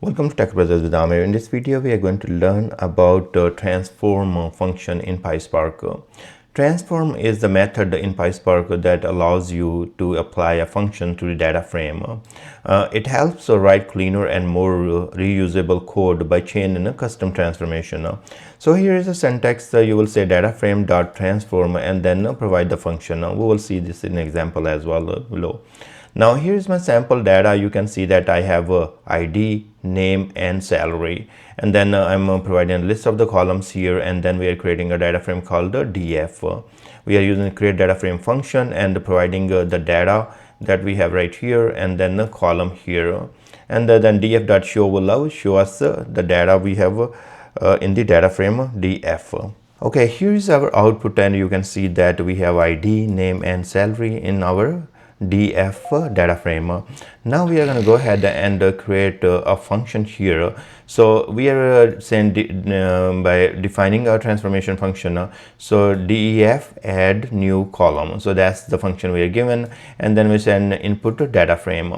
Welcome to Tech Brothers with Amir. In this video, we are going to learn about transform function in PySpark. Transform is the method in PySpark that allows you to apply a function to the data frame. It helps write cleaner and more reusable code by chaining a custom transformation. So here is a syntax. You will say DataFrame.transform and then provide the function. We will see this in example as well below. Now here's my sample data. You can see that I have ID, name and salary, and then I'm providing a list of the columns here, and then we are creating a data frame called the df. We are using create data frame function and providing the data that we have right here, and then the column here, and then df.show will show us the data we have in the data frame df. Okay, here is our output, and you can see that we have ID, name and salary in our df data frame. Now we are going to go ahead and create a function here. So we are saying by defining our transformation function, so def add new column. So that's the function we are given, and then we send input to data frame.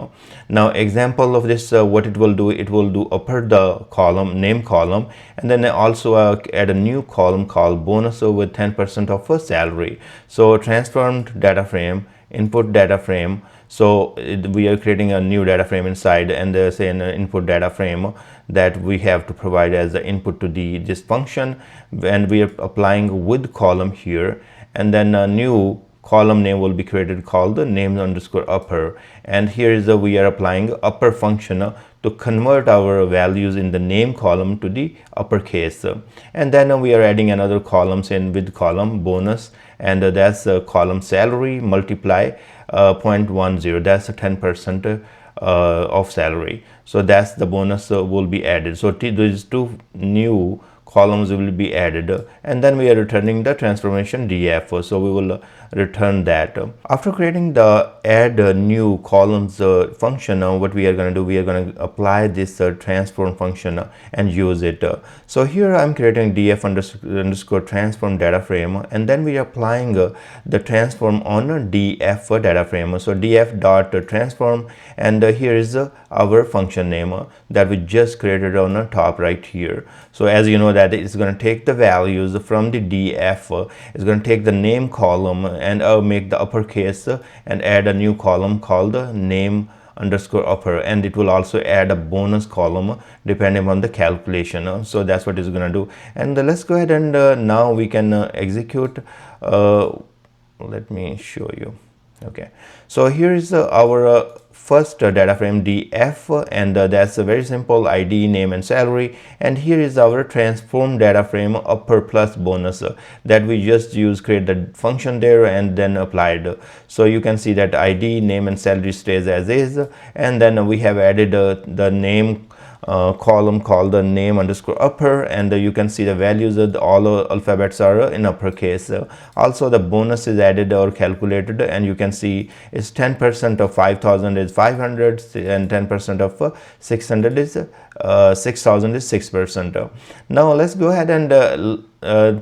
Now example of this, what it will do upper the column name column, and then also add a new column called bonus with 10% of a salary. So transformed data frame, input data frame. So we are creating a new data frame inside, and say an input data frame that we have to provide as the input to this function, and we are applying with column here, and then a new column name will be created called the name underscore upper, and here is we are applying upper function to convert our values in the name column to the uppercase, and then we are adding another columns in with column bonus, and that's column salary multiply 0.10, that's 10% of salary. So that's the bonus will be added. So these two new columns will be added, and then we are returning the transformation df. So we will return that. After creating the add new columns function, what we are going to do, we are going to apply this transform function and use it. So here I'm creating df underscore transform data frame, and then we are applying the transform on df data frame. So df dot transform, and here is our function name that we just created on the top right here. So as you know that it's going to take the values from the df, it's going to take the name column and make the uppercase and add a new column called name underscore upper, and it will also add a bonus column depending on the calculation. So that's what it's going to do, and let's go ahead and now we can execute. Let me show you. Okay, so here is our first data frame df, and that's a very simple ID, name and salary, and here is our transform data frame upper plus bonus that we just use, create the function there and then applied. So you can see that ID, name and salary stays as is, and then we have added the name column called the name underscore upper, and you can see the values of all alphabets are in uppercase. Also the bonus is added or calculated, and you can see it's 10% of 5,000 is 500, and 10% of 600 is 6,000 is 6%. Now let's go ahead and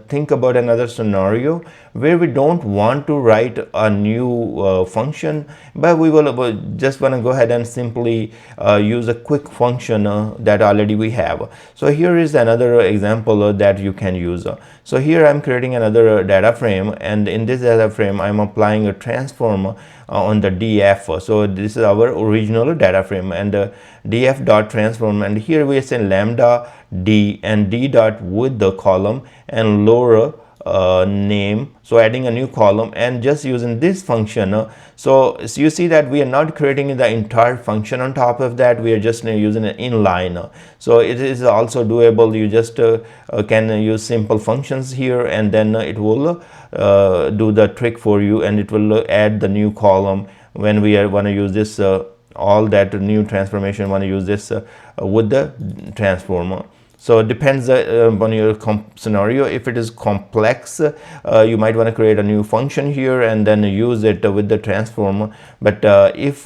think about another scenario where we don't want to write a new function, but we will just want to go ahead and simply use a quick function that already we have. So here is another example that you can use. So here I'm creating another data frame, and in this data frame I'm applying a transform on the df. So this is our original data frame, and df dot transform, and here we are saying lambda d and d dot with the column and lower name, so adding a new column and just using this function. So you see that we are not creating the entire function on top of that, we are just using an inline. So it is also doable. You just can use simple functions here, and then it will do the trick for you, and it will add the new column when we want to use this all that new transformation, want to use this with the transformer. So it depends on your scenario. If it is complex, you might want to create a new function here and then use it with the transform. But if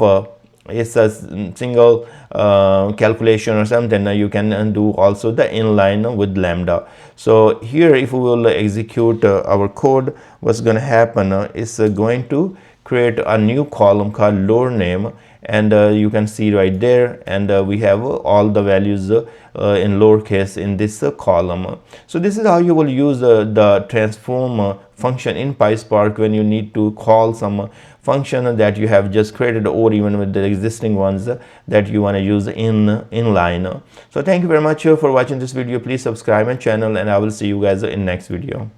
it's a single calculation or something, you can do also the inline with lambda. So here if we will execute our code, what's going to happen is going to create a new column called lower name, and you can see right there, and we have all the values in lowercase in this column. So this is how you will use the transform function in PySpark when you need to call some function that you have just created, or even with the existing ones that you want to use in inline. So thank you very much for watching this video. Please subscribe my channel, and I will see you guys in next video.